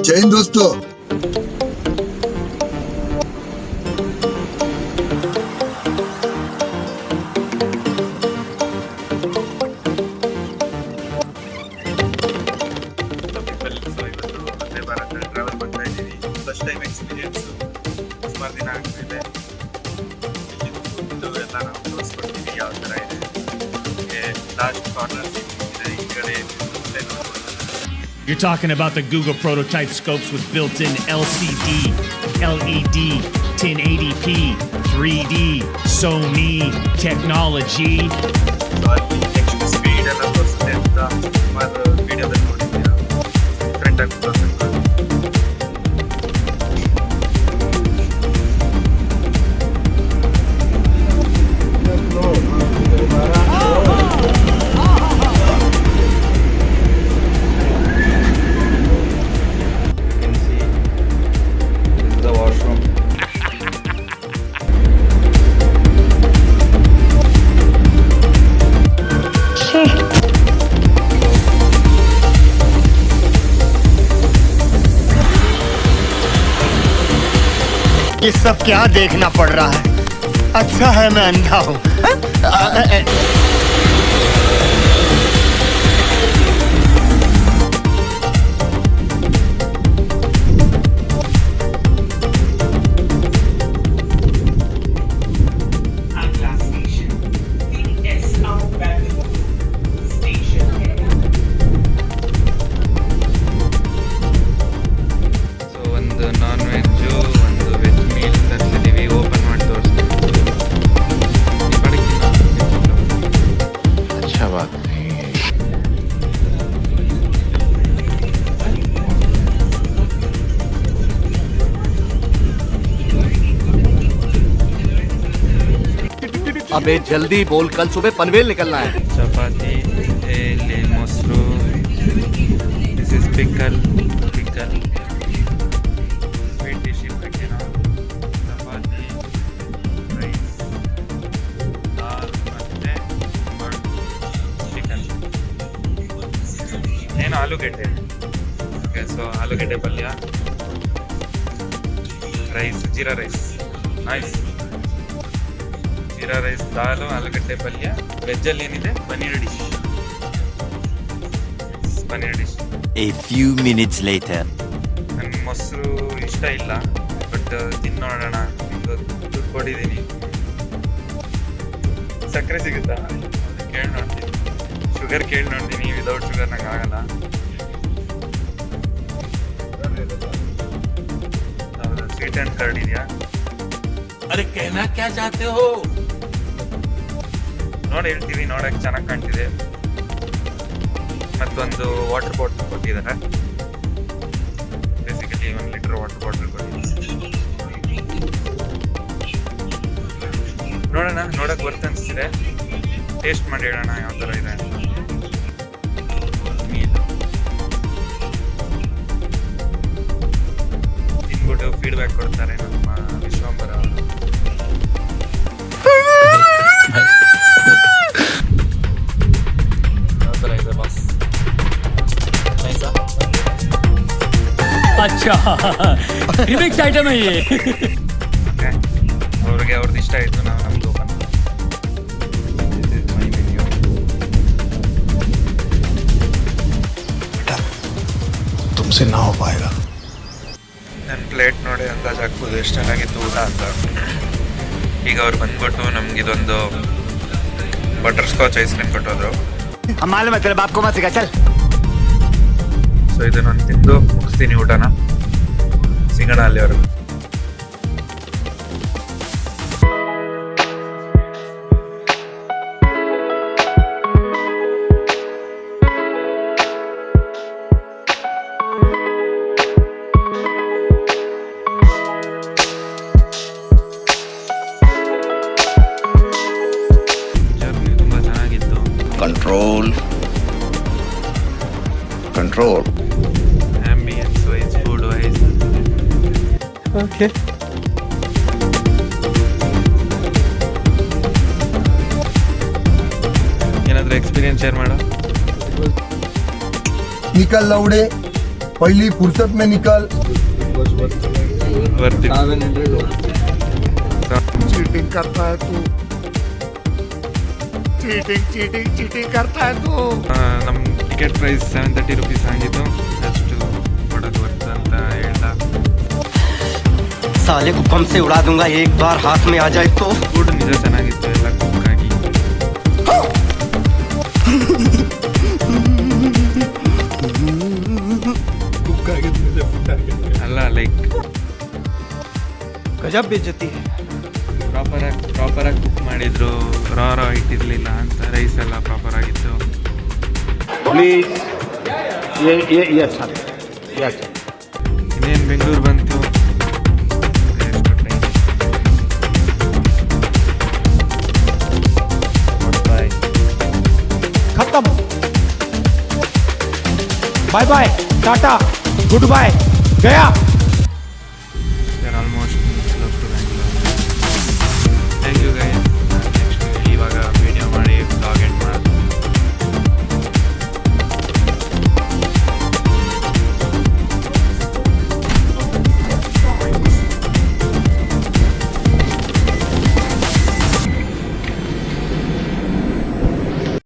जैन दोस्तों ಟ್ರಾವೆಲ್ ಮಾಡ್ತಾ ಇದ್ದೀವಿ. First time experience. ಸುಮಾರು ದಿನ ಆಗ್ತಿದೆ. ಫುಡ್ಡು ಎಲ್ಲ ನಾವು ತೋರಿಸ್ಕೊಡ್ತೀವಿ ಯಾವ ಥರ ಇದೆ. ಲಾಸ್ಟ್ ಕಾರ್ನರ್ ಇದೆ ಈ ಕಡೆ. You're talking about the Google prototype scopes with built-in LCD, LED, 1080p, 3D, Sony technology. So ಅಲ್ಲಿ ನೆಕ್ಸ್ಟ್ ಸ್ಪೀಡ್ ಎಲ್ಲ ತೋರಿಸುತ್ತೆ ಅಂತ ಸುಮಾರು ವಿಡಿಯೋದಲ್ಲಿ ನೋಡಿದ್ದೀರಾ. ಡಿಫ್ರೆಂಟಾಗಿ ತೋರಿಸುತ್ತೆ. ये सब क्या देखना पड़ रहा है? अच्छा है मैं अंधा हूँ. ಸೊ ಒಂದು ನಾನ್ ವೆಜ್ಜು ಒಂದು ವೆಜ್ ಮೀಲ್ ತರಿಸಿದ್ದೀವಿ. ಓಪನ್ ಮಾಡಿ ತೋರಿಸ್ತೀವಿ. अच्छा बात नहीं है. अबे जल्दी बोल, कल सुबह पनवेल निकलना है. ಚಪಾತಿ, ಎಲೆ, ಮೊಸರು. This is pickle. Sweet dish ಬಗ್ಗೆ ಚಪಾತಿ, ರೈಸ್, ದಾಲ್ ಮತ್ತು ಚಿಕನ್. ಏನು ಆಲೂಗೆಡ್ಡೆ. ಓಕೆ, ಸೊ ಆಲೂಗೆಡ್ಡೆ ಪಲ್ಯ, rice, jeera rice. Nice. Jeera rice, ದಾಲು, ಆಲೂಗಡ್ಡೆ ಪಲ್ಯ. ವೆಜ್ಜಲ್ಲಿ ಏನಿದೆ? Paneer dish. A few minutes later. ನನಗೆ ಮೊಸರು ಇಷ್ಟ ಇಲ್ಲ, ಬಟ್ ತಿನ್ನೋಣ. ದುಡ್ಡು ಕೊಟ್ಟಿದ್ದೀನಿ. ಸಕ್ಕರೆ ಸಿಗುತ್ತಾ ಕೇಳಿ ನೋಡ್ತೀನಿ. ಶುಗರ್ ಕೇಳಿ ನೋಡ್ತೀನಿ. ವಿದೌಟ್ ಶುಗರ್ ನಂಗೆ ಆಗಲ್ಲ. ಹೌದಾ? ಸ್ವೀಟ್ ಆ್ಯಂಡ್ ಕರ್ಡ್ ಇದೆಯಾ? अरे कहना क्या चाहते हो? ನೋಡಿ ಹೇಳ್ತೀವಿ. ನೋಡಕ್ಕೆ ಚೆನ್ನಾಗಿ ಕಾಣ್ತಿದೆ. ಮತ್ತೊಂದು ವಾಟರ್ ಬಾಟಲ್ ಕೊಟ್ಟಿದ್ದಾರೆ. ಬೇಸಿಕಲಿ 1 ಲೀಟರ್ ವಾಟರ್ ಬಾಟಲ್ ಕೊಟ್ಟಿದ್ದಾರೆ. ನೋಡೋಣ, ನೋಡಕ್ಕೆ ಬರ್ತ ಅನಿಸ್ತಿದೆ. ಟೇಸ್ಟ್ ಮಾಡಿ ಹೇಳೋಣ ಯಾವ ಥರ ಇದೆ ಅಂತ. ಮೀಲು ತಿನ್ಬಿಟ್ಟು ಫೀಡ್ಬ್ಯಾಕ್ ಕೊಡ್ತಾರೆ ನಮ್ಮ ವಿಶ್ವಂಬರ ಅವರು. ಯಾವ ಥರ ಇದೆ ಬಾಸ್? ನೈಸಾ? अच्छा रिमिक्स आइटम है ये. ಓಕೆ, ಅವ್ರಿಗೆ ಅವ್ರದ್ದು ಇಷ್ಟ ಆಯಿತು. ನಾವು ನಮ್ದು ಓಪನ್. तुमसे ना हो पाएगा. ನನ್ನ ಪ್ಲೇಟ್ ನೋಡಿ ಅಂದಾಜು ಹಾಕ್ಬೋದು ಎಷ್ಟು ಚೆನ್ನಾಗಿತ್ತು ಊಟ ಅಂತ. ಈಗ ಅವ್ರು ಬಂದ್ಬಿಟ್ಟು ನಮ್ಗೆ ಇದೊಂದು ಬಟರ್ ಸ್ಕಾಚ್ ಐಸ್ ಕ್ರೀಮ್ ಕೊಟ್ಟೋದ್ರು. हम मालूम है तेरे बाप को मत सिखा, चल. ಸೊ ಇದು ನಾನು ತಿಂದು ಮುಗಿಸ್ತೀನಿ ಊಟನ. ಸಿಗೋಣ ಅಲ್ಲಿವರೆಗೂ. ಜರ್ನಿ ತುಂಬ ಚೆನ್ನಾಗಿತ್ತು. Control. Ambience wise, food wise. Okay. ಏನಾದರೂ ಎಕ್ಸ್ಪೀರಿಯನ್ಸ್ ಶೇರ್ ಮಾಡೋ. निकल लौड़े. पहली फुर्सत में निकल। चीटिंग करता है तू, चीटिंग करता है तू। ನಮ್ಮ ಟಿಕೆಟ್ ಪ್ರೈಸ್ 730 ರುಪೀಸ್ ಆಗಿತ್ತು. ಅಷ್ಟು ಕೊಡೋದು ವರ್ತ್ ಅಂತ ಹೇಳ್ದ. साले को बम से उड़ा दूंगा एक बार हाथ में आ जाए तो। ಫುಡ್ ನಿಜ ಚೆನ್ನಾಗಿತ್ತು, ಎಲ್ಲ ಕುಕ್ ಆಗಿ. ಅಲ್ಲ ಲೈಕ್ गजब बेइज्जती है। ಪ್ರಾಪರಾಗಿ ಕುಕ್ ಮಾಡಿದ್ರು, ರಾ ಇಟ್ಟಿರಲಿಲ್ಲ ಅಂತ. ರೈಸ್ ಎಲ್ಲ ಪ್ರಾಪರ್ ಆಗಿತ್ತು. प्लीज ये अच्छा ये अच्छा। ಇನ್ನೇನು ಬೆಂಗಳೂರು ಬಂತು. खत्म। Bye bye, tata, good bye, गया।